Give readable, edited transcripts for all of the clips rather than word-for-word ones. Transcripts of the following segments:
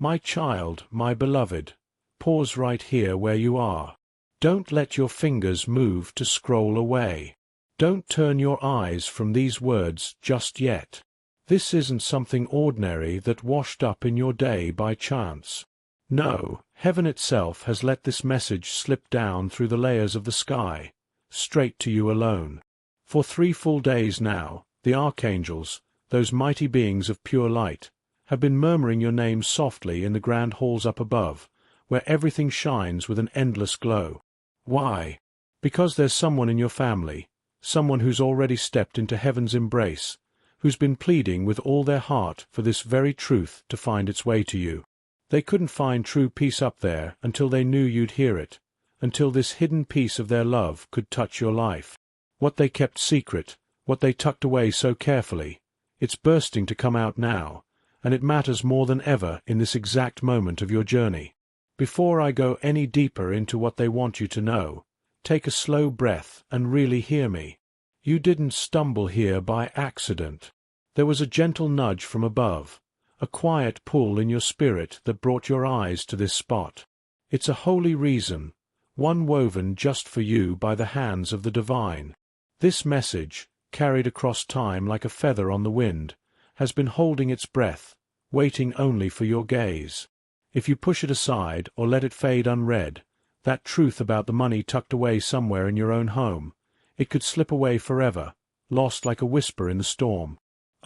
My child, my beloved, pause right here where you are. Don't let your fingers move to scroll away. Don't turn your eyes from these words just yet. This isn't something ordinary that washed up in your day by chance. No, heaven itself has let this message slip down through the layers of the sky, straight to you alone. For 3 full days now, the archangels, those mighty beings of pure light, have been murmuring your name softly in the grand halls up above, where everything shines with an endless glow. Why? Because there's someone in your family, someone who's already stepped into heaven's embrace, who's been pleading with all their heart for this very truth to find its way to you. They couldn't find true peace up there until they knew you'd hear it, until this hidden piece of their love could touch your life. What they kept secret, what they tucked away so carefully, it's bursting to come out now, and it matters more than ever in this exact moment of your journey. Before I go any deeper into what they want you to know, take a slow breath and really hear me. You didn't stumble here by accident. There was a gentle nudge from above, a quiet pull in your spirit that brought your eyes to this spot. It's a holy reason, one woven just for you by the hands of the divine. This message, carried across time like a feather on the wind, has been holding its breath, waiting only for your gaze. If you push it aside or let it fade unread, that truth about the money tucked away somewhere in your own home, it could slip away forever, lost like a whisper in the storm.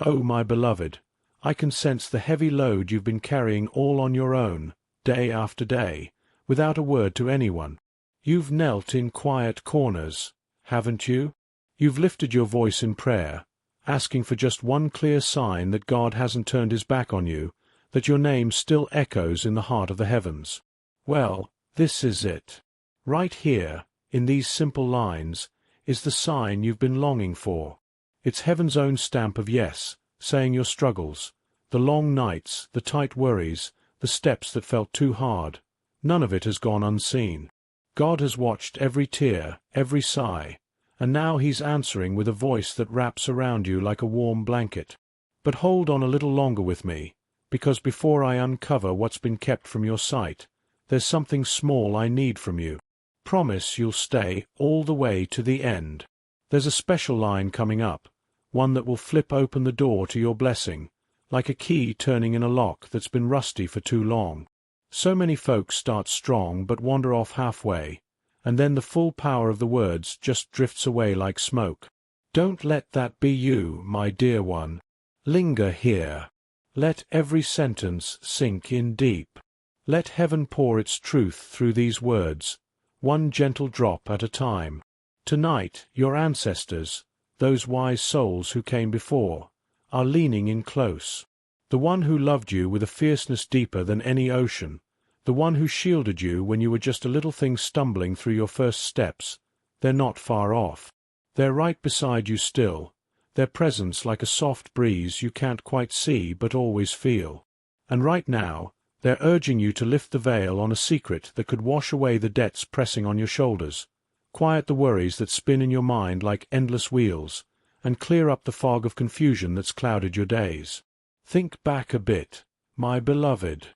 Oh, my beloved, I can sense the heavy load you've been carrying all on your own, day after day, without a word to anyone. You've knelt in quiet corners, haven't you? You've lifted your voice in prayer, asking for just one clear sign that God hasn't turned his back on you, that your name still echoes in the heart of the heavens. Well, this is it. Right here, in these simple lines, is the sign you've been longing for. It's heaven's own stamp of yes, saying your struggles, the long nights, the tight worries, the steps that felt too hard, none of it has gone unseen. God has watched every tear, every sigh, and now he's answering with a voice that wraps around you like a warm blanket. But hold on a little longer with me, because before I uncover what's been kept from your sight, there's something small I need from you. Promise you'll stay all the way to the end. There's a special line coming up, one that will flip open the door to your blessing, like a key turning in a lock that's been rusty for too long. So many folks start strong but wander off halfway, and then the full power of the words just drifts away like smoke. Don't let that be you, my dear one. Linger here. Let every sentence sink in deep. Let heaven pour its truth through these words, one gentle drop at a time. Tonight, your ancestors, those wise souls who came before, are leaning in close. The one who loved you with a fierceness deeper than any ocean, the one who shielded you when you were just a little thing stumbling through your first steps, they're not far off. They're right beside you still, their presence like a soft breeze you can't quite see but always feel. And right now, they're urging you to lift the veil on a secret that could wash away the debts pressing on your shoulders, quiet the worries that spin in your mind like endless wheels, and clear up the fog of confusion that's clouded your days. Think back a bit, my beloved.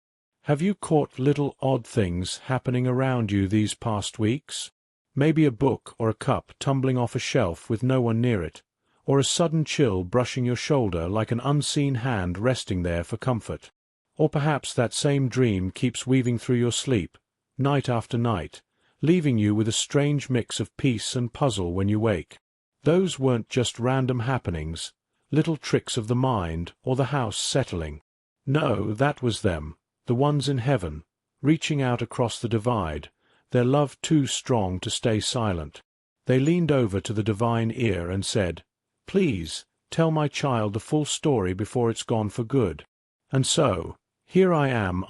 Have you caught little odd things happening around you these past weeks? Maybe a book or a cup tumbling off a shelf with no one near it, or a sudden chill brushing your shoulder like an unseen hand resting there for comfort. Or perhaps that same dream keeps weaving through your sleep, night after night, leaving you with a strange mix of peace and puzzle when you wake. Those weren't just random happenings, little tricks of the mind or the house settling. No, that was them, the ones in heaven, reaching out across the divide, their love too strong to stay silent. They leaned over to the divine ear and said, "Please, tell my child the full story before it's gone for good." And so, here I am,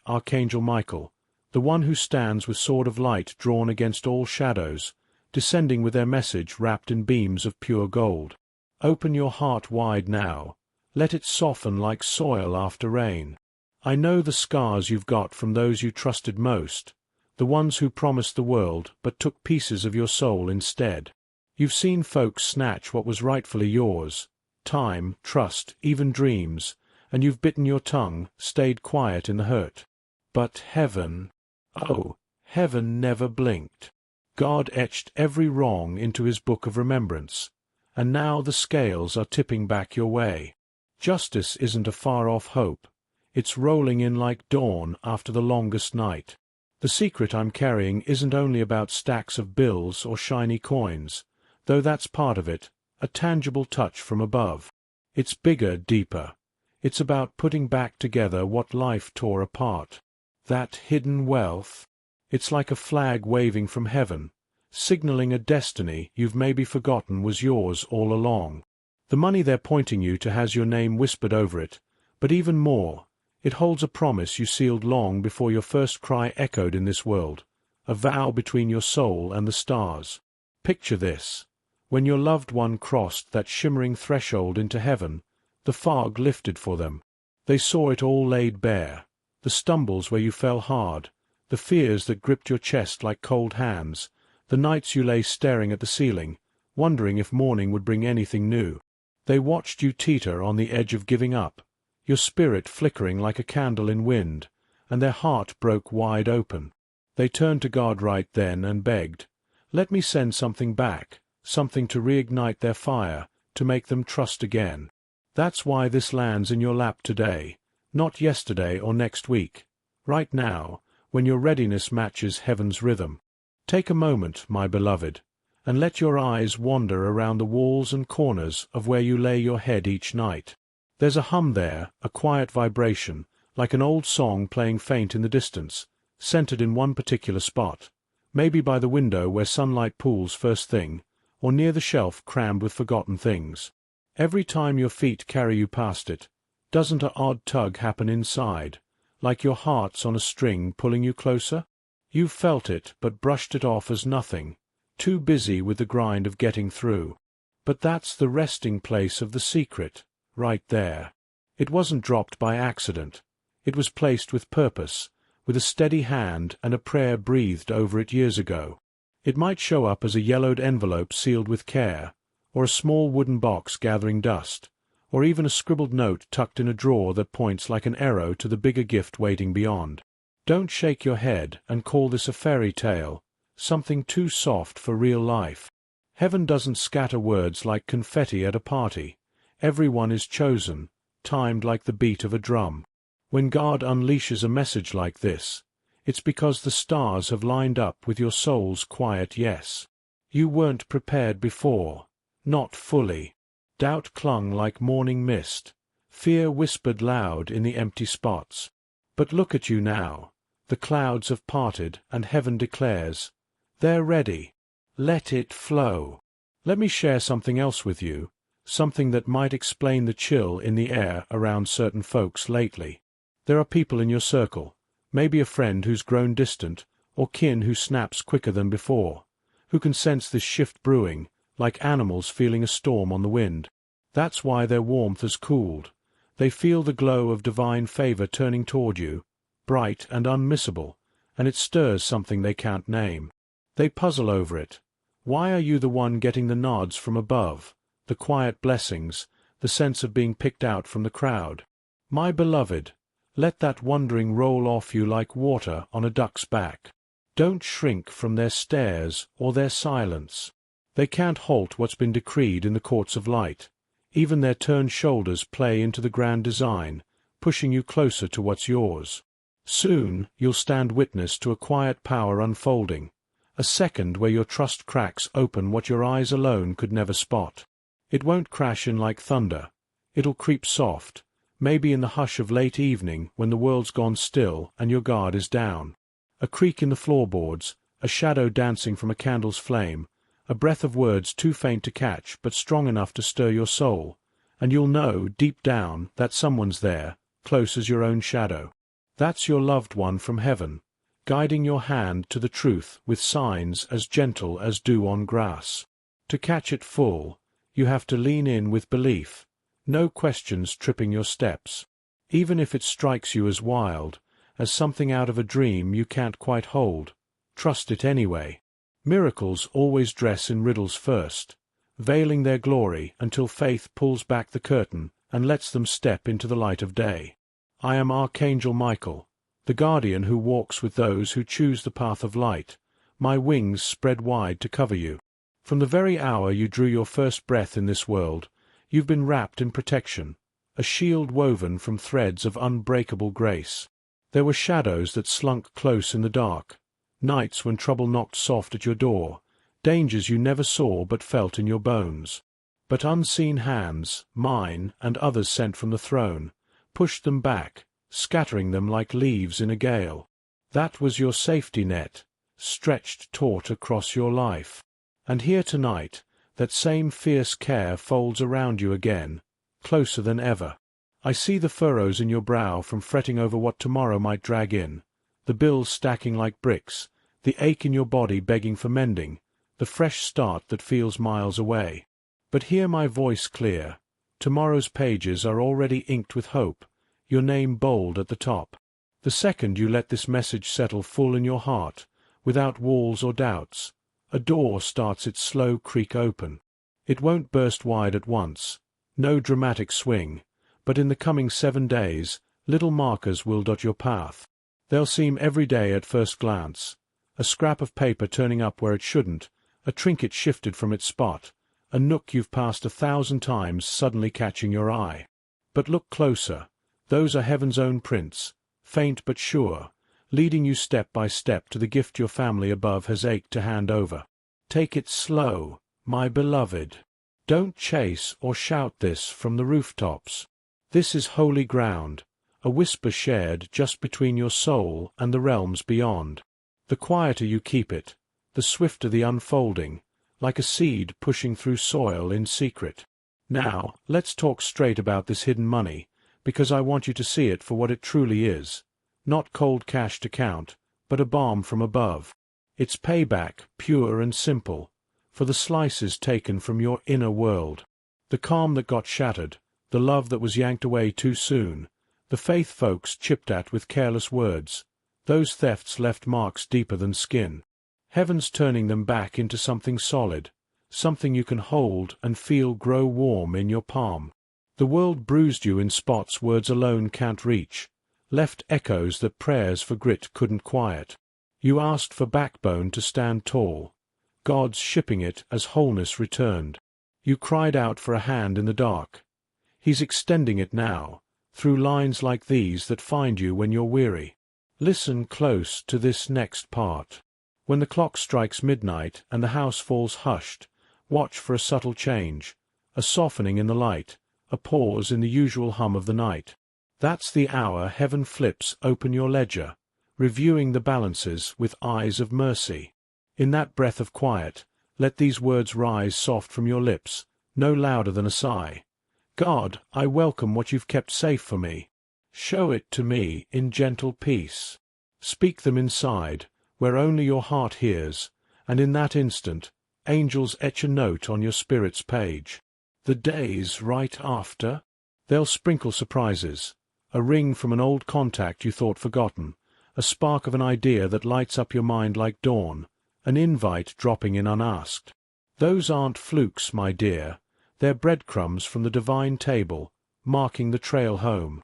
Archangel Michael, the one who stands with sword of light drawn against all shadows, descending with their message wrapped in beams of pure gold. Open your heart wide now. Let it soften like soil after rain. I know the scars you've got from those you trusted most, the ones who promised the world but took pieces of your soul instead. You've seen folks snatch what was rightfully yours, time, trust, even dreams, and you've bitten your tongue, stayed quiet in the hurt. But heaven, oh, heaven never blinked. God etched every wrong into his book of remembrance, and now the scales are tipping back your way. Justice isn't a far-off hope. It's rolling in like dawn after the longest night. The secret I'm carrying isn't only about stacks of bills or shiny coins, though that's part of it, a tangible touch from above. It's bigger, deeper. It's about putting back together what life tore apart. That hidden wealth, it's like a flag waving from heaven, signaling a destiny you've maybe forgotten was yours all along. The money they're pointing you to has your name whispered over it, but even more, it holds a promise you sealed long before your first cry echoed in this world, a vow between your soul and the stars. Picture this. When your loved one crossed that shimmering threshold into heaven, the fog lifted for them. They saw it all laid bare, the stumbles where you fell hard, the fears that gripped your chest like cold hands, the nights you lay staring at the ceiling, wondering if morning would bring anything new. They watched you teeter on the edge of giving up, your spirit flickering like a candle in wind, and their heart broke wide open. They turned to God right then and begged, "Let me send something back, something to reignite their fire, to make them trust again." That's why this lands in your lap today, not yesterday or next week. Right now, when your readiness matches heaven's rhythm. Take a moment, my beloved, and let your eyes wander around the walls and corners of where you lay your head each night. There's a hum there, a quiet vibration, like an old song playing faint in the distance, centered in one particular spot, maybe by the window where sunlight pools first thing, or near the shelf crammed with forgotten things. Every time your feet carry you past it, doesn't an odd tug happen inside, like your heart's on a string pulling you closer? You've felt it but brushed it off as nothing, too busy with the grind of getting through. But that's the resting place of the secret, right there. It wasn't dropped by accident. It was placed with purpose, with a steady hand and a prayer breathed over it years ago. It might show up as a yellowed envelope sealed with care, or a small wooden box gathering dust, or even a scribbled note tucked in a drawer that points like an arrow to the bigger gift waiting beyond. Don't shake your head and call this a fairy tale, something too soft for real life. Heaven doesn't scatter words like confetti at a party. Everyone is chosen, timed like the beat of a drum. When God unleashes a message like this, it's because the stars have lined up with your soul's quiet yes. You weren't prepared before, not fully. Doubt clung like morning mist. Fear whispered loud in the empty spots. But look at you now. The clouds have parted, and heaven declares, "They're ready. Let it flow." Let me share something else with you, something that might explain the chill in the air around certain folks lately. There are people in your circle, maybe a friend who's grown distant, or kin who snaps quicker than before, who can sense this shift brewing, like animals feeling a storm on the wind. That's why their warmth has cooled. They feel the glow of divine favor turning toward you, bright and unmissable, and it stirs something they can't name. They puzzle over it. Why are you the one getting the nods from above, the quiet blessings, the sense of being picked out from the crowd? My beloved, let that wondering roll off you like water on a duck's back. Don't shrink from their stares or their silence. They can't halt what's been decreed in the courts of light. Even their turned shoulders play into the grand design, pushing you closer to what's yours. Soon you'll stand witness to a quiet power unfolding, a second where your trust cracks open what your eyes alone could never spot. It won't crash in like thunder. It'll creep soft, maybe in the hush of late evening when the world's gone still and your guard is down. A creak in the floorboards, a shadow dancing from a candle's flame, a breath of words too faint to catch but strong enough to stir your soul, and you'll know, deep down, that someone's there, close as your own shadow. That's your loved one from heaven, guiding your hand to the truth with signs as gentle as dew on grass. To catch it full, you have to lean in with belief, no questions tripping your steps. Even if it strikes you as wild, as something out of a dream you can't quite hold, trust it anyway. Miracles always dress in riddles first, veiling their glory until faith pulls back the curtain and lets them step into the light of day. I am Archangel Michael, the guardian who walks with those who choose the path of light. My wings spread wide to cover you. From the very hour you drew your first breath in this world, you've been wrapped in protection, a shield woven from threads of unbreakable grace. There were shadows that slunk close in the dark, nights when trouble knocked soft at your door, dangers you never saw but felt in your bones. But unseen hands, mine and others sent from the throne, pushed them back, scattering them like leaves in a gale. That was your safety net, stretched taut across your life. And here tonight, that same fierce care folds around you again, closer than ever. I see the furrows in your brow from fretting over what tomorrow might drag in, the bills stacking like bricks, the ache in your body begging for mending, the fresh start that feels miles away. But hear my voice clear. Tomorrow's pages are already inked with hope, your name bold at the top. The second you let this message settle full in your heart, without walls or doubts, a door starts its slow creak open. It won't burst wide at once, no dramatic swing, but in the coming 7 days, little markers will dot your path. They'll seem every day at first glance, a scrap of paper turning up where it shouldn't, a trinket shifted from its spot, a nook you've passed 1,000 times suddenly catching your eye. But look closer, those are heaven's own prints, faint but sure, leading you step by step to the gift your family above has ached to hand over. Take it slow, my beloved. Don't chase or shout this from the rooftops. This is holy ground, a whisper shared just between your soul and the realms beyond. The quieter you keep it, the swifter the unfolding, like a seed pushing through soil in secret. Now, let's talk straight about this hidden money, because I want you to see it for what it truly is. Not cold cash to count, but a balm from above. It's payback, pure and simple, for the slices taken from your inner world. The calm that got shattered, the love that was yanked away too soon, the faith folks chipped at with careless words, those thefts left marks deeper than skin. Heaven's turning them back into something solid, something you can hold and feel grow warm in your palm. The world bruised you in spots words alone can't reach, left echoes that prayers for grit couldn't quiet. You asked for backbone to stand tall. God's shipping it as wholeness returned. You cried out for a hand in the dark. He's extending it now, through lines like these that find you when you're weary. Listen close to this next part. When the clock strikes midnight and the house falls hushed, watch for a subtle change, a softening in the light, a pause in the usual hum of the night. That's the hour heaven flips open your ledger, reviewing the balances with eyes of mercy. In that breath of quiet, let these words rise soft from your lips, no louder than a sigh. God, I welcome what you've kept safe for me. Show it to me in gentle peace. Speak them inside, where only your heart hears, and in that instant, angels etch a note on your spirit's page. The days right after, they'll sprinkle surprises, a ring from an old contact you thought forgotten, a spark of an idea that lights up your mind like dawn, an invite dropping in unasked. Those aren't flukes, my dear, they're breadcrumbs from the divine table, marking the trail home.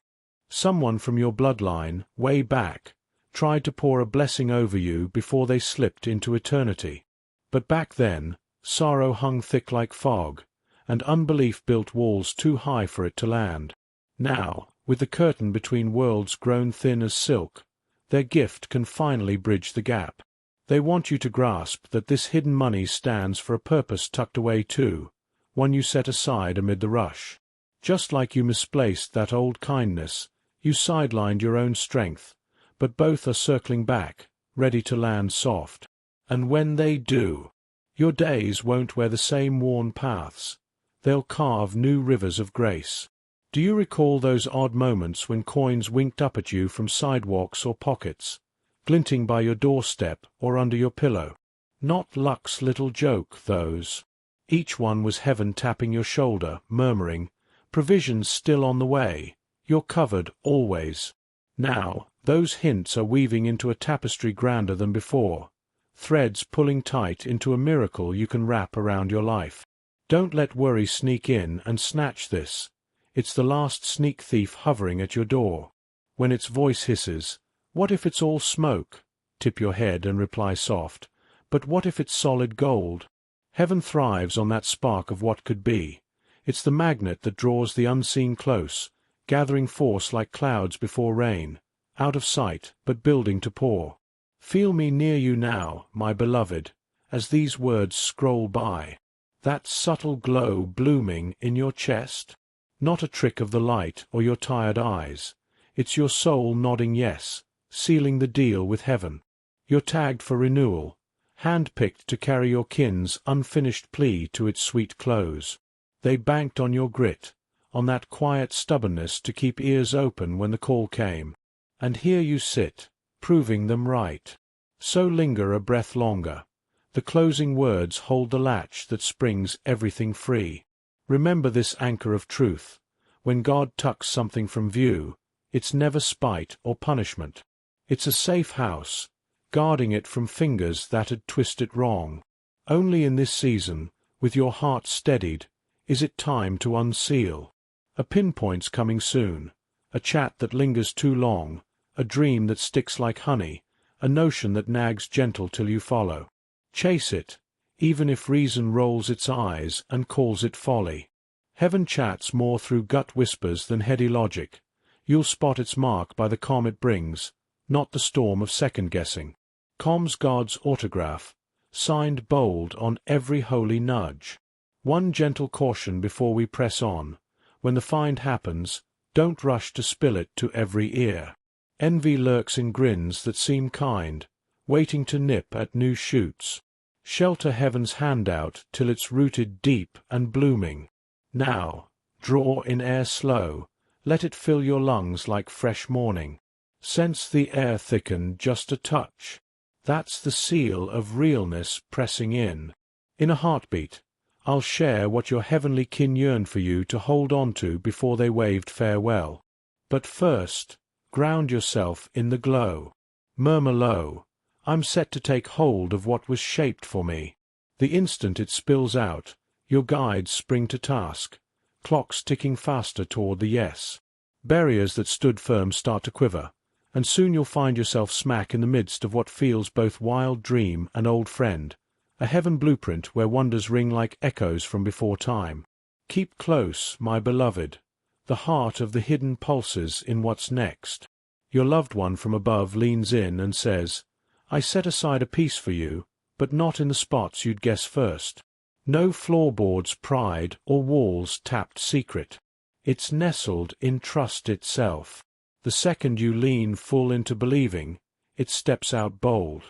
Someone from your bloodline, way back, tried to pour a blessing over you before they slipped into eternity. But back then, sorrow hung thick like fog, and unbelief built walls too high for it to land. Now, with the curtain between worlds grown thin as silk, their gift can finally bridge the gap. They want you to grasp that this hidden money stands for a purpose tucked away too, one you set aside amid the rush. Just like you misplaced that old kindness, you sidelined your own strength, but both are circling back, ready to land soft. And when they do, your days won't wear the same worn paths. They'll carve new rivers of grace. Do you recall those odd moments when coins winked up at you from sidewalks or pockets, glinting by your doorstep or under your pillow? Not luck's little joke, those. Each one was heaven tapping your shoulder, murmuring, "Provision's still on the way. You're covered, always." Now, those hints are weaving into a tapestry grander than before, threads pulling tight into a miracle you can wrap around your life. Don't let worry sneak in and snatch this. It's the last sneak thief hovering at your door. When its voice hisses, "What if it's all smoke?" Tip your head and reply soft, "But what if it's solid gold?" Heaven thrives on that spark of what could be. It's the magnet that draws the unseen close, gathering force like clouds before rain, out of sight, but building to pour. Feel me near you now, my beloved, as these words scroll by. That subtle glow blooming in your chest? Not a trick of the light or your tired eyes. It's your soul nodding yes, sealing the deal with heaven. You're tagged for renewal, hand-picked to carry your kin's unfinished plea to its sweet close. They banked on your grit, on that quiet stubbornness to keep ears open when the call came. And here you sit, proving them right. So linger a breath longer. The closing words hold the latch that springs everything free. Remember this anchor of truth. When God tucks something from view, it's never spite or punishment. It's a safe house, guarding it from fingers that had twisted wrong. Only in this season, with your heart steadied, is it time to unseal. A pinpoint's coming soon, a chat that lingers too long, a dream that sticks like honey, a notion that nags gentle till you follow. Chase it, even if reason rolls its eyes and calls it folly. Heaven chats more through gut whispers than heady logic. You'll spot its mark by the calm it brings, not the storm of second-guessing. Calm's God's autograph, signed bold on every holy nudge. One gentle caution before we press on. When the find happens, don't rush to spill it to every ear. Envy lurks in grins that seem kind, waiting to nip at new shoots. Shelter heaven's handout till it's rooted deep and blooming. Now, draw in air slow, let it fill your lungs like fresh morning. Sense the air thicken just a touch. That's the seal of realness pressing in. In a heartbeat, I'll share what your heavenly kin yearned for you to hold on to before they waved farewell. But first, ground yourself in the glow. Murmur low, I'm set to take hold of what was shaped for me. The instant it spills out, your guides spring to task, clocks ticking faster toward the yes. Barriers that stood firm start to quiver, and soon you'll find yourself smack in the midst of what feels both wild dream and old friend, a heaven blueprint where wonders ring like echoes from before time. Keep close, my beloved, the heart of the hidden pulses in what's next. Your loved one from above leans in and says, I set aside a piece for you, but not in the spots you'd guess first. No floorboard's pride or wall's tapped secret. It's nestled in trust itself. The second you lean full into believing, it steps out bold.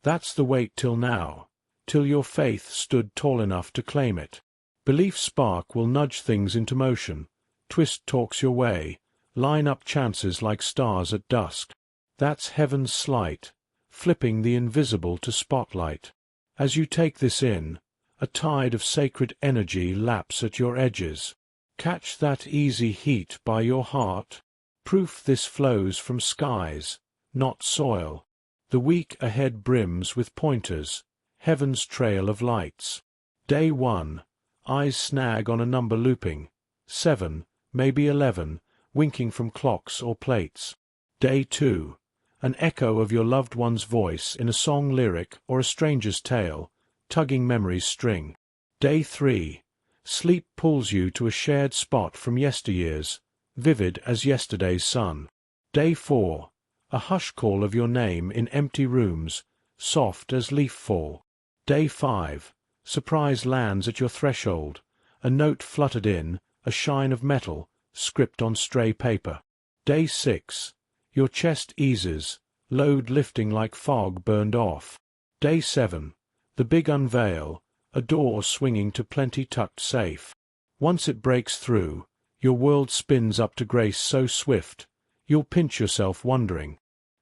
That's the wait till now, till your faith stood tall enough to claim it. Belief's spark will nudge things into motion, twist talks your way, line up chances like stars at dusk. That's heaven's sleight, flipping the invisible to spotlight. As you take this in, a tide of sacred energy laps at your edges. Catch that easy heat by your heart. Proof this flows from skies, not soil. The week ahead brims with pointers, heaven's trail of lights. Day 1, eyes snag on a number looping, 7, maybe 11, winking from clocks or plates. Day 2, an echo of your loved one's voice in a song lyric or a stranger's tale, tugging memory's string. Day 3, sleep pulls you to a shared spot from yesteryears, vivid as yesterday's sun. Day 4, a hush call of your name in empty rooms, soft as leaf fall. Day 5, surprise lands at your threshold, a note fluttered in, a shine of metal, script on stray paper. Day 6, your chest eases, load lifting like fog burned off. Day 7, the big unveil, a door swinging to plenty tucked safe. Once it breaks through, your world spins up to grace so swift, you'll pinch yourself wondering.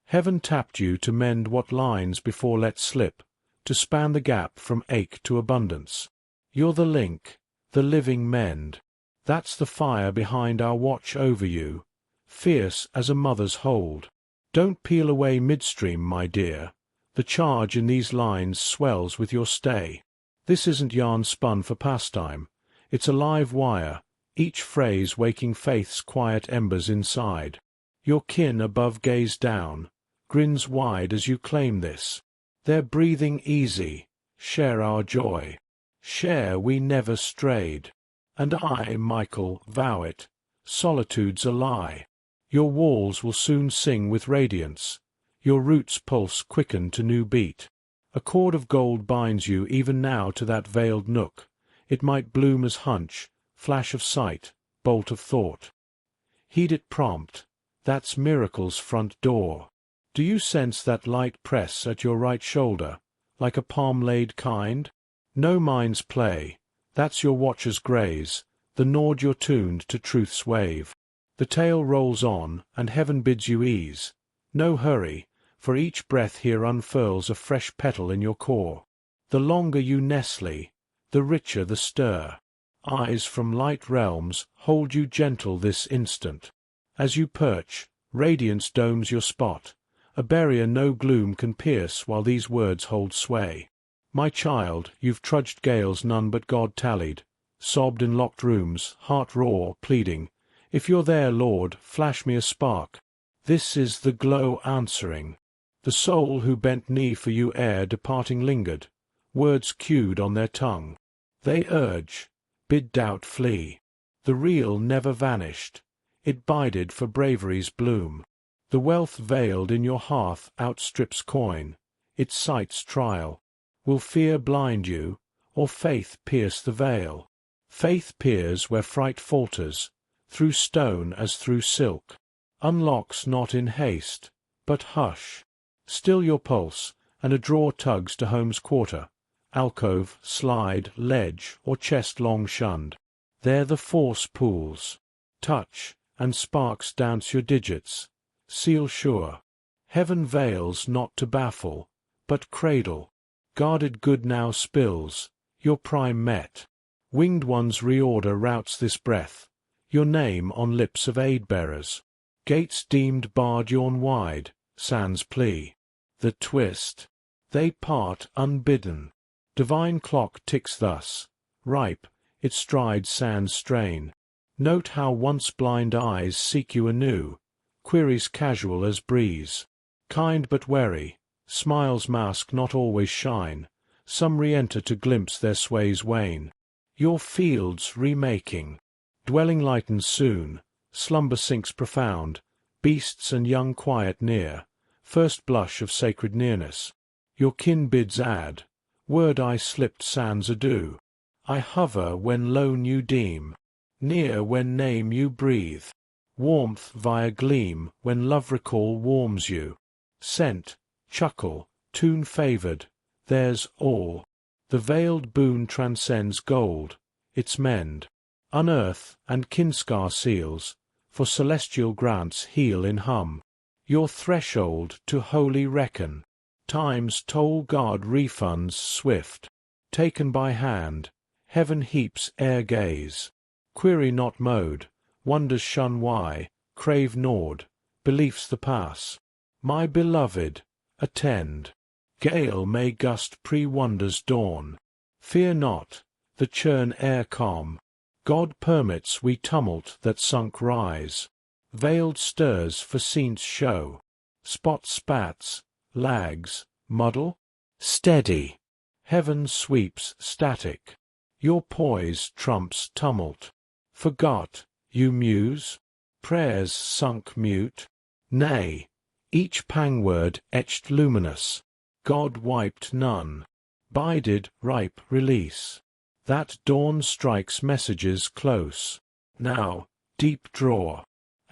Heaven tapped you to mend what lines before let slip, to span the gap from ache to abundance. You're the link, the living mend. That's the fire behind our watch over you, fierce as a mother's hold. Don't peel away midstream, my dear. The charge in these lines swells with your stay. This isn't yarn spun for pastime. It's a live wire, each phrase waking faith's quiet embers inside. Your kin above gaze down, grins wide as you claim this. They're breathing easy, share our joy. Share we never strayed. And I, Michael, vow it, solitude's a lie. Your walls will soon sing with radiance, your roots pulse quicken to new beat. A cord of gold binds you even now to that veiled nook. It might bloom as hunch, flash of sight, bolt of thought. Heed it prompt, that's miracle's front door. Do you sense that light press at your right shoulder, like a palm laid kind? No mind's play, that's your watcher's graze, the nod you're tuned to truth's wave. The tale rolls on, and heaven bids you ease. No hurry, for each breath here unfurls a fresh petal in your core. The longer you nestle, the richer the stir. Eyes from light realms hold you gentle this instant. As you perch, radiance domes your spot, a barrier no gloom can pierce while these words hold sway. My child, you've trudged gales none but God tallied, sobbed in locked rooms, heart raw, pleading, if you're there, Lord, flash me a spark. This is the glow answering. The soul who bent knee for you ere departing lingered, words cued on their tongue. They urge, bid doubt flee. The real never vanished, it bided for bravery's bloom. The wealth veiled in your hearth outstrips coin, it sights trial. Will fear blind you, or faith pierce the veil? Faith peers where fright falters, through stone as through silk. Unlocks not in haste, but hush. Still your pulse, and a drawer tugs to home's quarter. Alcove, slide, ledge, or chest long shunned. There the force pools. Touch, and sparks dance your digits. Seal sure. Heaven veils not to baffle, but cradle. Guarded good now spills, your prime met. Winged one's reorder routs this breath, your name on lips of aid-bearers. Gates deemed barred yawn wide, sans plea. The twist. They part unbidden. Divine clock ticks thus, ripe, its stride sans strain. Note how once blind eyes seek you anew, queries casual as breeze. Kind but wary, smiles mask not always shine, some re-enter to glimpse their sways wane. Your fields remaking. Dwelling lightens soon, slumber sinks profound, beasts and young quiet near, first blush of sacred nearness. Your kin bids add, word I slipped sans adieu. I hover when lone you deem, near when name you breathe. Warmth via gleam when love recall warms you. Scent, chuckle, tune favoured, there's all. The veiled boon transcends gold, its mend. Unearth and kinscar seals, for celestial grants heal in hum. Your threshold to holy reckon. Time's toll guard refunds swift. Taken by hand, heaven heaps ere gaze. Query not mode, wonders shun why, crave nord, beliefs the pass. My beloved, attend. Gale may gust pre-wonders dawn. Fear not, the churn ere calm. God permits we tumult that sunk rise. Veiled stirs for scene's show. Spot spats, lags, muddle. Steady. Heaven sweeps static. Your poise trumps tumult. Forgot, you muse? Prayers sunk mute? Nay, each pang-word etched luminous. God wiped none. Bided ripe release. That dawn strikes messages close. Now, deep draw.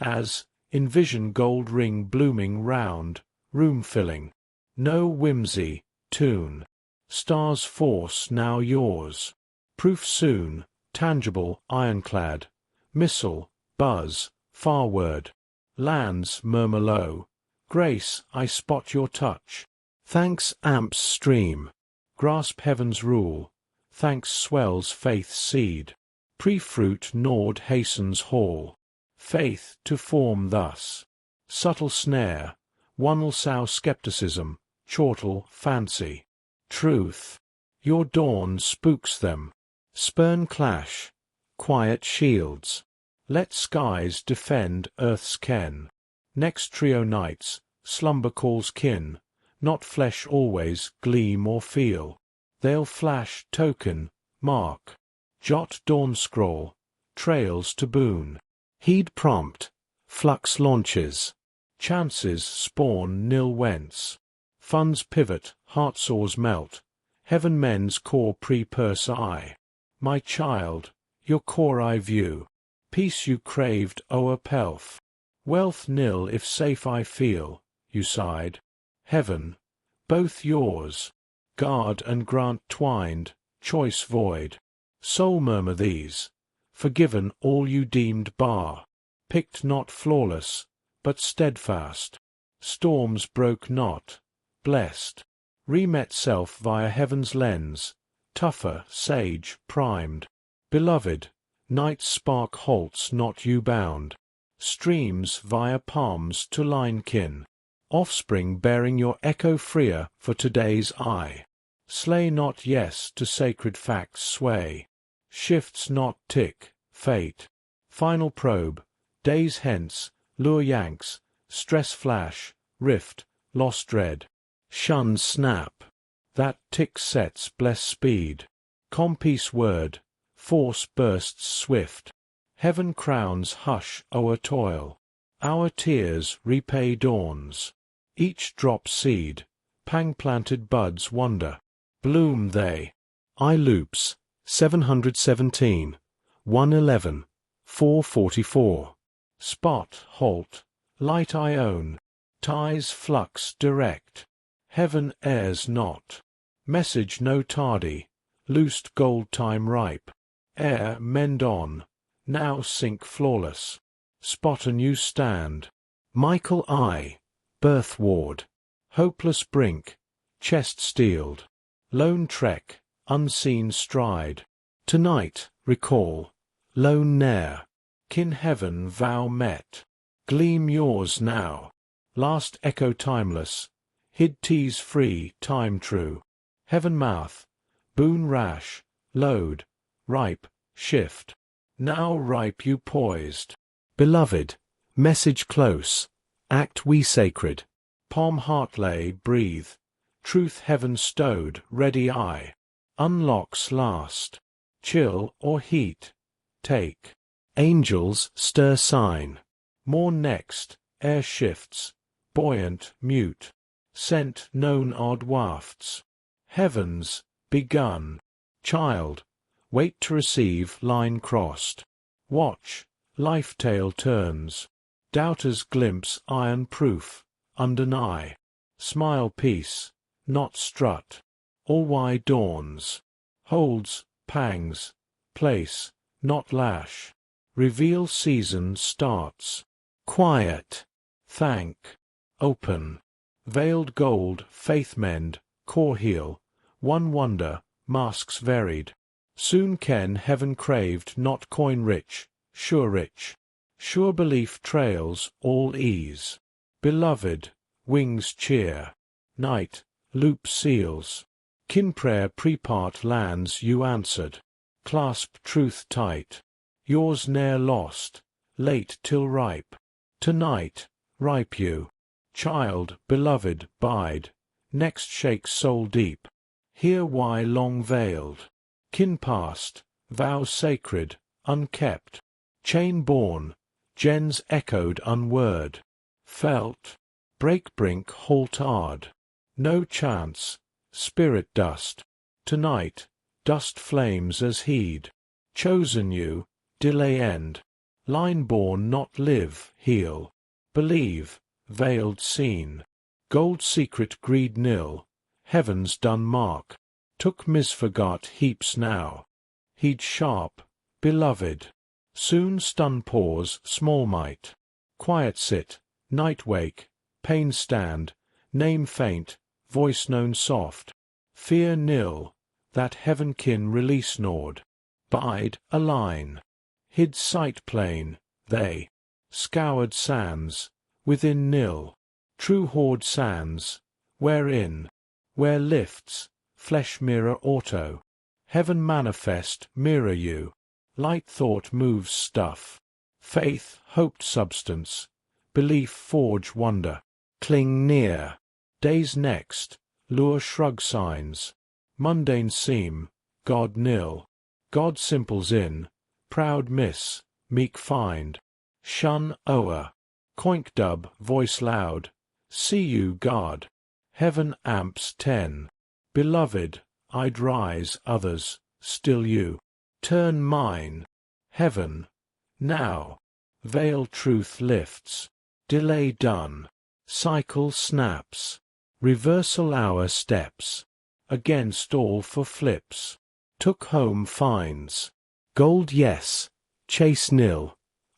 As, in vision gold ring blooming round, room-filling. No whimsy, tune. Stars' force now yours. Proof soon, tangible, ironclad. Missile, buzz, farward. Lands murmur low. Grace, I spot your touch. Thanks amps stream. Grasp heaven's rule. Thanks swells faith's seed. Pre-fruit gnawed hastens hall. Faith to form thus. Subtle snare. One'll sow skepticism, chortle fancy. Truth. Your dawn spooks them. Spurn clash. quiet shields. Let skies defend earth's ken. Next trio nights, slumber calls kin, not flesh always gleam or feel. They'll flash token, mark, jot dawn scroll, trails to boon. Heed prompt, flux launches, chances spawn nil whence. Funds pivot, heart sores melt, heaven mends core pre-purse eye. My child, your core I view, peace you craved o'er pelf. Wealth nil if safe I feel, you sighed. Heaven, both yours, guard and grant twined, choice void. Soul murmur these, forgiven all you deemed bar, picked not flawless, but steadfast. Storms broke not, blessed. Remet self via heaven's lens, tougher, sage, primed. Beloved, night's spark halts not you bound. Streams via palms to line kin. Offspring bearing your echo freer for today's eye. Slay not yes to sacred facts sway. Shifts not tick, fate. Final probe, days hence, lure yanks, stress flash, rift, lost dread. Shun snap. That tick sets bless speed. Compiece word, force bursts swift. Heaven crowns hush o'er toil. Our tears repay dawns. Each drop seed, pang-planted buds wander. Bloom they. I loops, 717, 111, 444. Spot, halt, light I own. Ties flux direct. Heaven errs not. Message no tardy. Loosed gold time ripe. Ere mend on. Now sink flawless. Spot a new stand. Michael I, birth ward. Hopeless brink, chest steeled. Lone trek, unseen stride. Tonight, recall. Lone ne'er. Kin heaven vow met. Gleam yours now. Last echo timeless. Hid tease free, time true. Heaven mouth. Boon rash. Load. Ripe. Shift. Now ripe you poised. Beloved, message close. Act we sacred. Palm heart lay, breathe. Truth heaven stowed, ready eye. Unlocks last. Chill or heat. Take. Angels stir sign. Morn next, air shifts. Buoyant, mute. Sent known odd wafts. Heavens, begun. Child, wait to receive line crossed. Watch, life tale turns. Doubters glimpse iron proof, undeny. Smile peace, not strut. All why dawns. Holds, pangs. Place, not lash. Reveal season starts. Quiet. Thank. Open. Veiled gold, faith mend, core heal. One wonder, masks varied. Soon ken heaven craved not coin rich, sure rich. Sure belief trails all ease. Beloved, wings cheer. Night, loop seals. Kin prayer prepart lands you answered. Clasp truth tight. Yours ne'er lost. Late till ripe. Tonight, ripe you. Child, beloved, bide. Next shake soul deep. Hear why long veiled. Kin past, vows sacred, unkept. Chain born, gens echoed unword. Felt, break brink haltard. No chance, spirit dust. Tonight, dust flames as heed. Chosen you, delay end. Line born not live, heal. Believe, veiled seen. Gold secret greed nil. Heaven's done mark. Took misforgot heaps now. Heed sharp, beloved. Soon stun pause, small might. Quiet sit, night wake, pain stand. Name faint, voice known soft. Fear nil, that heaven kin release gnawed. Bide, align. Hid sight plain, they. Scoured sands, within nil. True hoard sands, wherein. Where lifts, flesh mirror auto. Heaven manifest mirror you. Light thought moves stuff. Faith, hoped substance. Belief forge wonder. Cling near. Days next. Lure shrug signs. Mundane seem. God nil. God simples in. Proud miss. Meek find. Shun o'er. Coink dub, voice loud. See you, God. Heaven amps 10. Beloved, I'd rise, others, still you. Turn mine. Heaven. Now. Veil truth lifts. Delay done. Cycle snaps. Reversal hour steps. Against all for flips. Took home finds. Gold yes. Chase nil.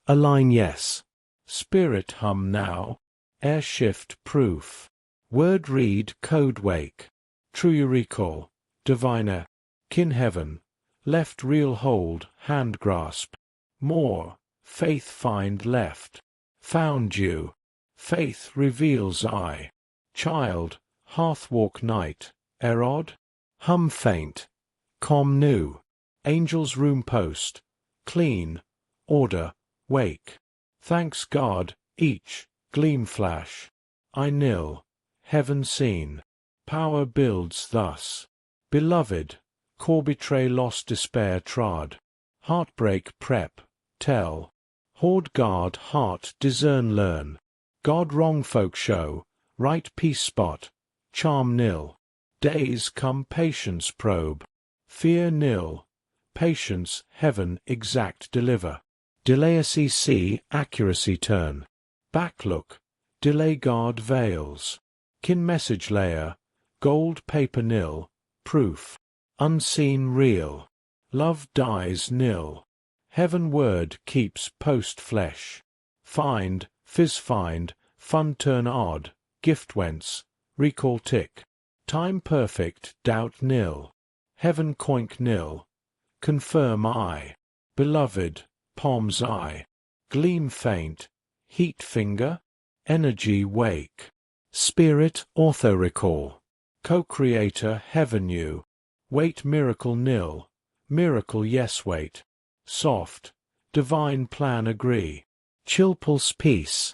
Align yes. Spirit hum now. Air shift proof. Word read code wake. True you recall. Diviner. Kin heaven. Left real hold, hand grasp. More. Faith find left. Found you. Faith reveals I. Child. Hearth walk night. Erod. Hum faint. Com new. Angel's room post. Clean. Order. Wake. Thanks God. Each. Gleam flash. I nil. Heaven seen. Power builds thus. Beloved. Core betray lost despair trod. Heartbreak prep. Tell. Hoard guard heart discern learn. God wrong folk show. Right peace spot. Charm nil. Days come patience probe. Fear nil. Patience heaven exact deliver. Delay see accuracy turn. Back look. Delay guard veils. Kin message layer. Gold paper nil. Proof. Unseen real. Love dies nil. Heaven word keeps post flesh. Find, fizz find, fun turn odd, gift whence, recall tick. Time perfect, doubt nil. Heaven coink nil. Confirm I. Beloved, palm's eye. Gleam faint. Heat finger. Energy wake. Spirit ortho recall. Co-creator heaven you. Wait miracle nil. Miracle yes wait. Soft. Divine plan agree. Chill pulse peace.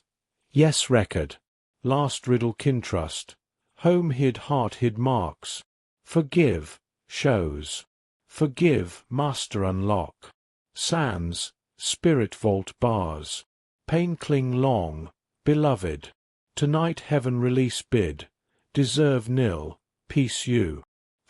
Yes record. Last riddle kintrust. Home hid heart hid marks. Forgive. Shows. Forgive master unlock. Sands. Spirit vault bars. Pain cling long. Beloved. Tonight heaven release bid. Deserve nil. Peace you.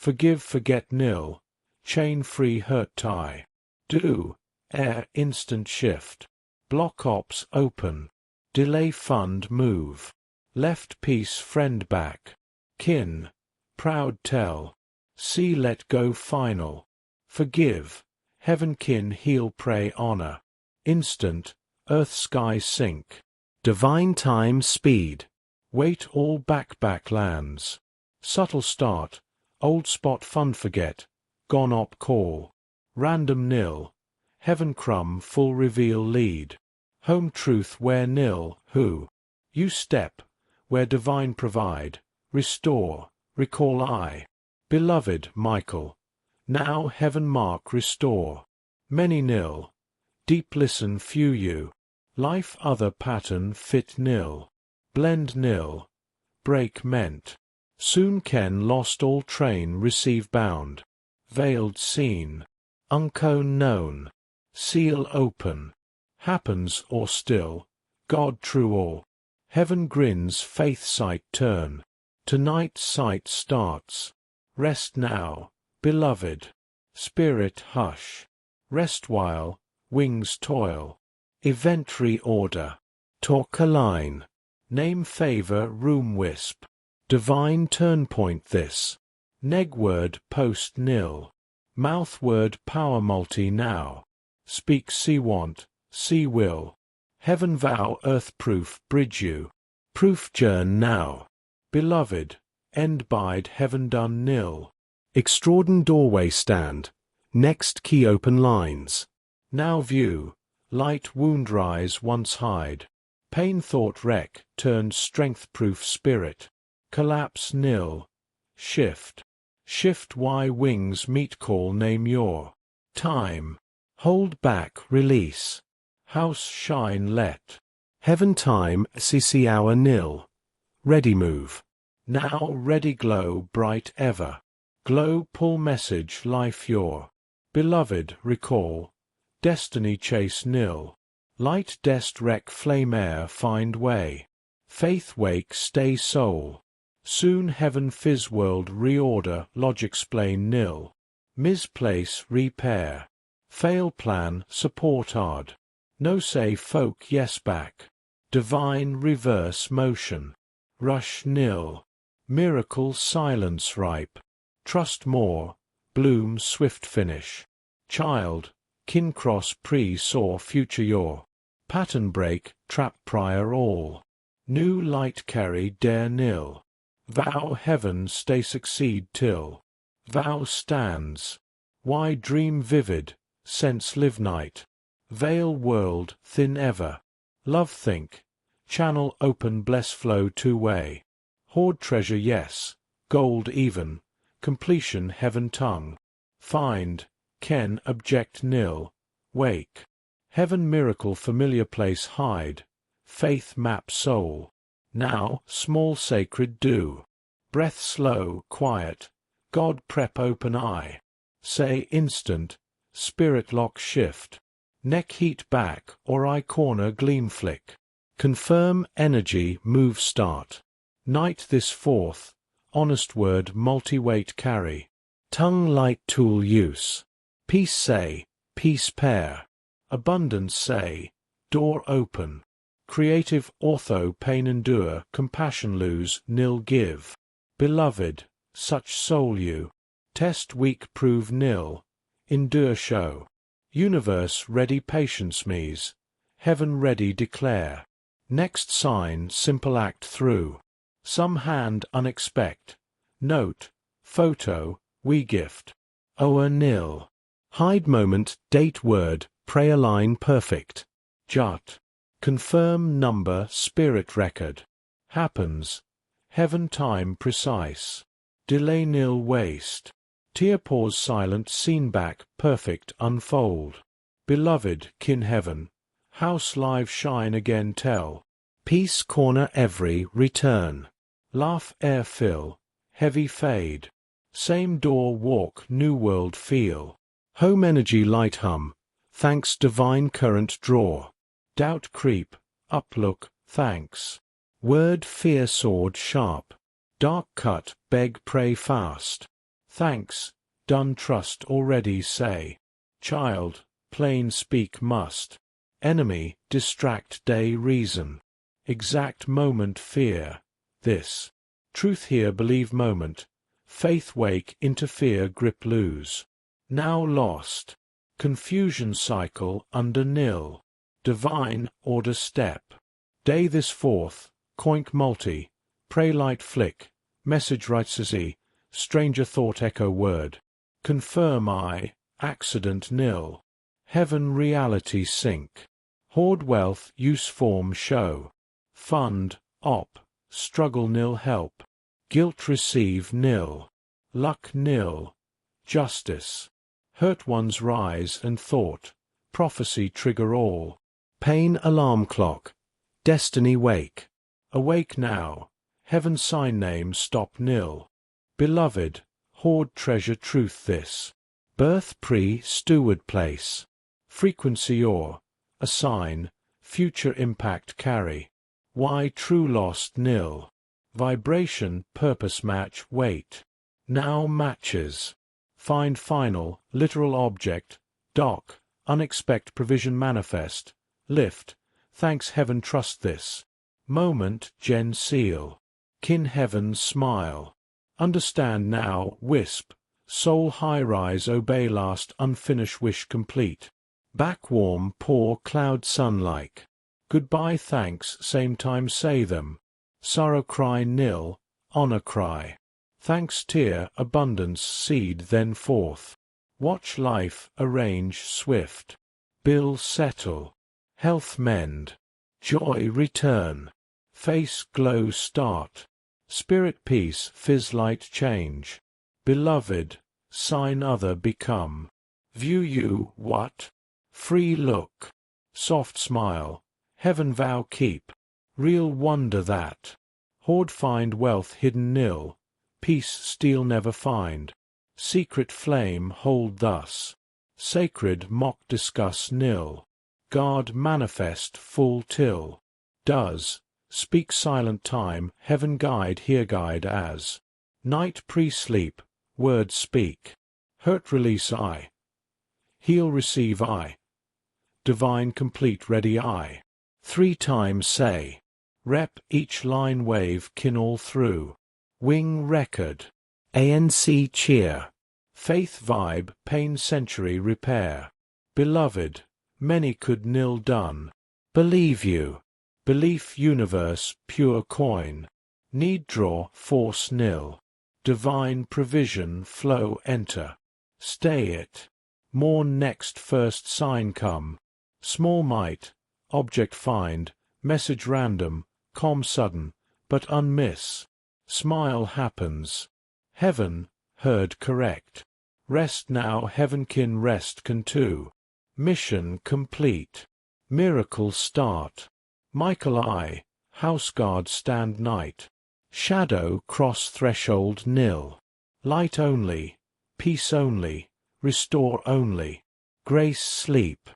Forgive forget nil. Chain free hurt tie. Do. Air instant shift. Block ops open. Delay fund move. Left peace friend back. Kin. Proud tell. See let go final. Forgive. Heaven kin heal pray honor. Instant. Earth sky sink. Divine time speed. Wait all back lands. Subtle start. Old spot fun forget. Gone op call. Random nil. Heaven crumb full reveal lead. Home truth where nil, who? You step. Where divine provide. Restore. Recall I. Beloved Michael. Now heaven mark restore. Many nil. Deep listen few you. Life other pattern fit nil. Blend nil. Break meant. Soon ken lost all train receive bound. Veiled seen. Unknown known. Seal open. Happens or still. God true all. Heaven grins faith sight turn. Tonight sight starts. Rest now. Beloved. Spirit hush. Rest while. Wings toil. Eventry order. Talk a line. Name favor room wisp. Divine turn point this. Neg word post nil. Mouth word power multi now. Speak see want, see will. Heaven vow earth proof bridge you. Proof journ now. Beloved, end bide heaven done nil. Extraordin doorway stand. Next key open lines. Now view. Light wound rise once hide. Pain thought wreck turned strength proof spirit. Collapse nil. Shift. Shift why wings meet call name your. Time. Hold back, release. House shine let. Heaven time, CC hour nil. Ready move. Now ready glow bright ever. Glow pull message life your. Beloved recall. Destiny chase nil. Light dest wreck flame air find way. Faith wake stay soul. Soon heaven fizz world reorder log explain nil. Misplace repair. Fail plan support ard. No say folk yes back. Divine reverse motion. Rush nil. Miracle silence ripe. Trust more. Bloom swift finish. Child. Kin cross pre saw future your. Pattern break trap prior all. New light carry dare nil. Vow heaven stay succeed till. Vow stands. Why dream vivid, sense live night. Veil world thin ever. Love think. Channel open bless flow two way. Hoard treasure yes. Gold even. Completion heaven tongue. Find. Ken object nil. Wake. Heaven miracle familiar place hide. Faith map soul. Now small sacred do. Breath slow quiet. God prep open eye. Say instant. Spirit lock shift. Neck heat back or eye corner gleam flick. Confirm energy move start. Night this forth. Honest word multi-weight carry. Tongue light tool use. Peace say. Peace pair. Abundance say. Door open. Creative ortho pain endure. Compassion lose nil give. Beloved. Such soul you. Test weak prove nil. Endure show. Universe ready patience me's. Heaven ready declare. Next sign simple act through. Some hand unexpect. Note. Photo. We gift. O'er nil. Hide moment date word. Prayer line perfect. Jut. Confirm number spirit record. Happens. Heaven time precise. Delay nil waste. Tear pause silent scene back perfect unfold. Beloved kin heaven. House live shine again tell. Peace corner every return. Laugh air fill. Heavy fade. Same door walk new world feel. Home energy light hum. Thanks divine current draw. Doubt creep. Uplook. Thanks. Word fear sword sharp. Dark cut beg pray fast. Thanks. Done trust already say. Child. Plain speak must. Enemy. Distract day reason. Exact moment fear. This. Truth here believe moment. Faith wake interfere grip lose. Now lost. Confusion cycle under nil. Divine order step. Day this forth. Coink multi. Pray light flick. Message writes as he. Stranger thought echo word. Confirm I. Accident nil. Heaven reality sink. Hoard wealth use form show. Fund. Op. Struggle nil help. Guilt receive nil. Luck nil. Justice. Hurt ones rise and thought. Prophecy trigger all. Pain alarm clock. Destiny wake. Awake now. Heaven sign name stop nil. Beloved. Hoard treasure truth this. Birth pre steward place. Frequency or. A sign. Future impact carry. Why true lost nil. Vibration purpose match wait. Now matches. Find final, literal object. Dock. Unexpect provision manifest. Lift. Thanks heaven trust this. Moment gen seal. Kin heaven smile. Understand now wisp. Soul high rise obey last unfinished wish complete. Back warm pour cloud sun-like. Goodbye thanks same time say them. Sorrow cry nil, honor cry. Thanks tear abundance seed then forth. Watch life arrange swift. Bill settle. Health mend. Joy return. Face glow start. Spirit peace fizz light change. Beloved, sign other become. View you what? Free look. Soft smile. Heaven vow keep. Real wonder that. Hoard find wealth hidden nil. Peace steal never find. Secret flame hold thus. Sacred mock discuss nil. God manifest full till. Does. Speak silent time, heaven guide here guide as. Night pre-sleep, words speak. Hurt release I. Heal receive I. Divine complete ready I. 3 times say. Rep each line wave kin all through. Wing record. ANC cheer. Faith vibe pain century repair. Beloved, many could nil done. Believe you. Belief universe pure coin. Need draw force nil. Divine provision flow enter. Stay it. More next first sign come. Small might. Object find. Message random. Com sudden. But unmiss. Smile happens. Heaven, heard correct. Rest now heaven kin rest can too. Mission complete. Miracle start. Michael I, house guard stand night. Shadow cross threshold nil. Light only. Peace only. Restore only. Grace sleep.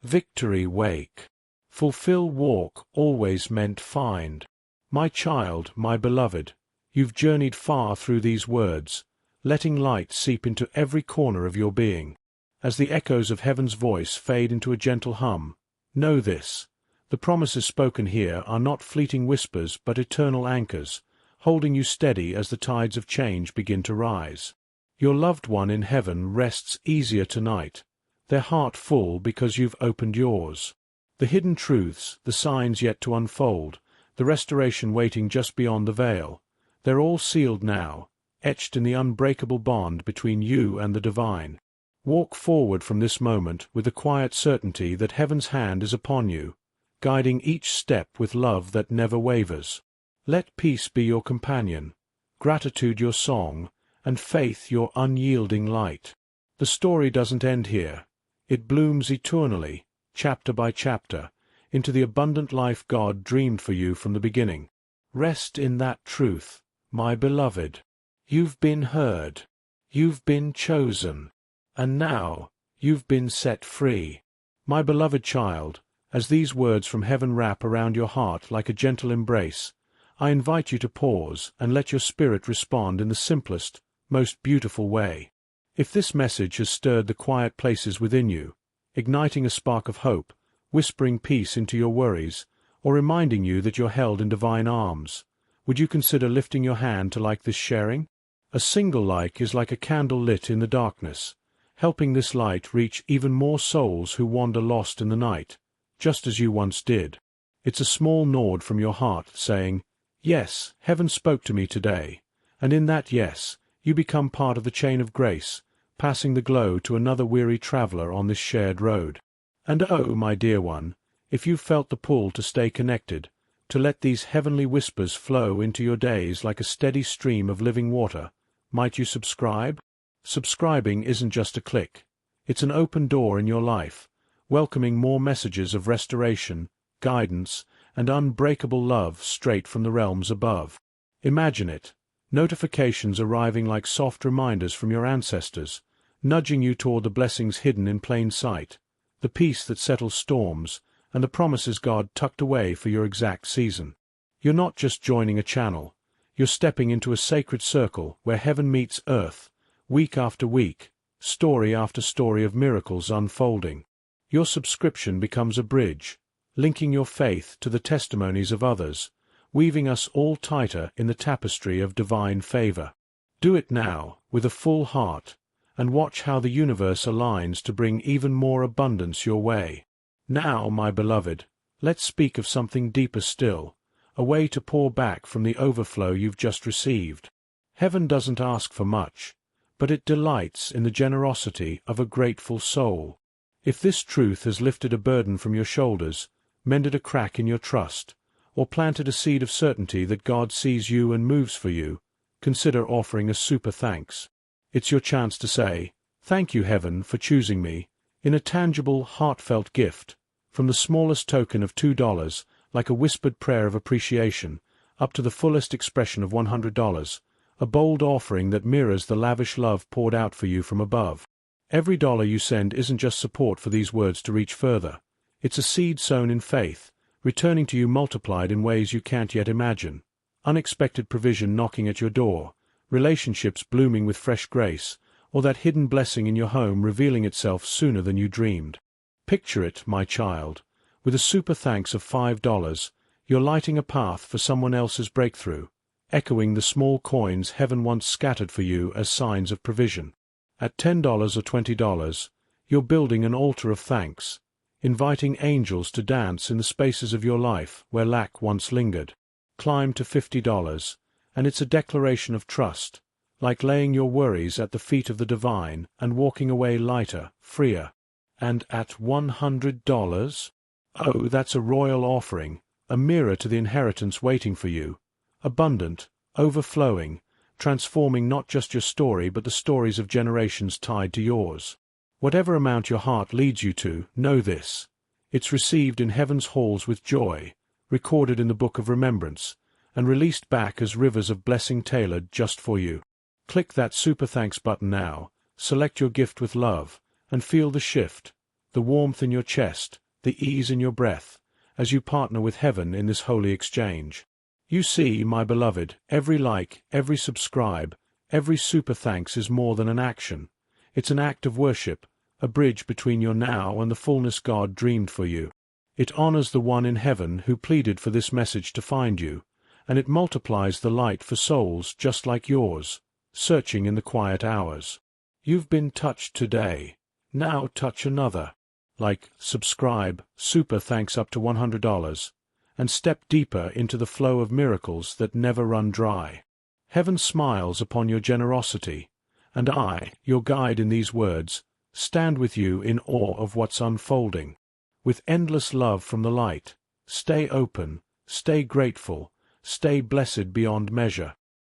Victory wake. Fulfill walk always meant find. My child, my beloved, you've journeyed far through these words, letting light seep into every corner of your being. As the echoes of heaven's voice fade into a gentle hum, know this: the promises spoken here are not fleeting whispers but eternal anchors, holding you steady as the tides of change begin to rise. Your loved one in heaven rests easier tonight, their heart full because you've opened yours. The hidden truths, the signs yet to unfold, the restoration waiting just beyond the veil, they're all sealed now, etched in the unbreakable bond between you and the divine. Walk forward from this moment with the quiet certainty that heaven's hand is upon you, guiding each step with love that never wavers. Let peace be your companion, gratitude your song, and faith your unyielding light. The story doesn't end here. It blooms eternally, chapter by chapter, into the abundant life God dreamed for you from the beginning. Rest in that truth, my beloved. You've been heard. You've been chosen. And now, you've been set free. My beloved child, as these words from heaven wrap around your heart like a gentle embrace, I invite you to pause and let your spirit respond in the simplest, most beautiful way. If this message has stirred the quiet places within you, igniting a spark of hope, whispering peace into your worries, or reminding you that you're held in divine arms, would you consider lifting your hand to like this sharing? A single like is like a candle lit in the darkness, helping this light reach even more souls who wander lost in the night, just as you once did. It's a small nod from your heart saying, "Yes, heaven spoke to me today," and in that yes, you become part of the chain of grace, passing the glow to another weary traveler on this shared road. And oh, my dear one, if you've felt the pull to stay connected, to let these heavenly whispers flow into your days like a steady stream of living water, might you subscribe? Subscribing isn't just a click. It's an open door in your life, welcoming more messages of restoration, guidance, and unbreakable love straight from the realms above. Imagine it, notifications arriving like soft reminders from your ancestors, nudging you toward the blessings hidden in plain sight, the peace that settles storms, and the promises God tucked away for your exact season. You're not just joining a channel, you're stepping into a sacred circle where heaven meets earth, week after week, story after story of miracles unfolding. Your subscription becomes a bridge, linking your faith to the testimonies of others, weaving us all tighter in the tapestry of divine favor. Do it now, with a full heart, and watch how the universe aligns to bring even more abundance your way. Now, my beloved, let's speak of something deeper still, a way to pour back from the overflow you've just received. Heaven doesn't ask for much, but it delights in the generosity of a grateful soul. If this truth has lifted a burden from your shoulders, mended a crack in your trust, or planted a seed of certainty that God sees you and moves for you, consider offering a super thanks. It's your chance to say, "Thank you, Heaven, for choosing me. In a tangible, heartfelt gift, from the smallest token of $2, like a whispered prayer of appreciation, up to the fullest expression of $100, a bold offering that mirrors the lavish love poured out for you from above. Every dollar you send isn't just support for these words to reach further. It's a seed sown in faith, returning to you multiplied in ways you can't yet imagine. Unexpected provision knocking at your door, relationships blooming with fresh grace, or that hidden blessing in your home revealing itself sooner than you dreamed. Picture it, my child. With a super thanks of $5, you're lighting a path for someone else's breakthrough, echoing the small coins heaven once scattered for you as signs of provision. At $10 or $20, you're building an altar of thanks, inviting angels to dance in the spaces of your life where lack once lingered. Climb to $50, and it's a declaration of trust, like laying your worries at the feet of the divine and walking away lighter, freer. And at $100? Oh, that's a royal offering, a mirror to the inheritance waiting for you, abundant, overflowing, transforming not just your story but the stories of generations tied to yours. Whatever amount your heart leads you to, know this. It's received in heaven's halls with joy, recorded in the book of remembrance, and released back as rivers of blessing tailored just for you. Click that super thanks button now, select your gift with love, and feel the shift, the warmth in your chest, the ease in your breath, as you partner with heaven in this holy exchange. You see, my beloved, every like, every subscribe, every super thanks is more than an action. It's an act of worship, a bridge between your now and the fullness God dreamed for you. It honors the one in heaven who pleaded for this message to find you, and it multiplies the light for souls just like yours, searching in the quiet hours. You've been touched today. Now touch another. Like, subscribe, super thanks up to $100, and step deeper into the flow of miracles that never run dry. Heaven smiles upon your generosity, and I, your guide in these words, stand with you in awe of what's unfolding. With endless love from the light, stay open, stay grateful, stay blessed beyond measure.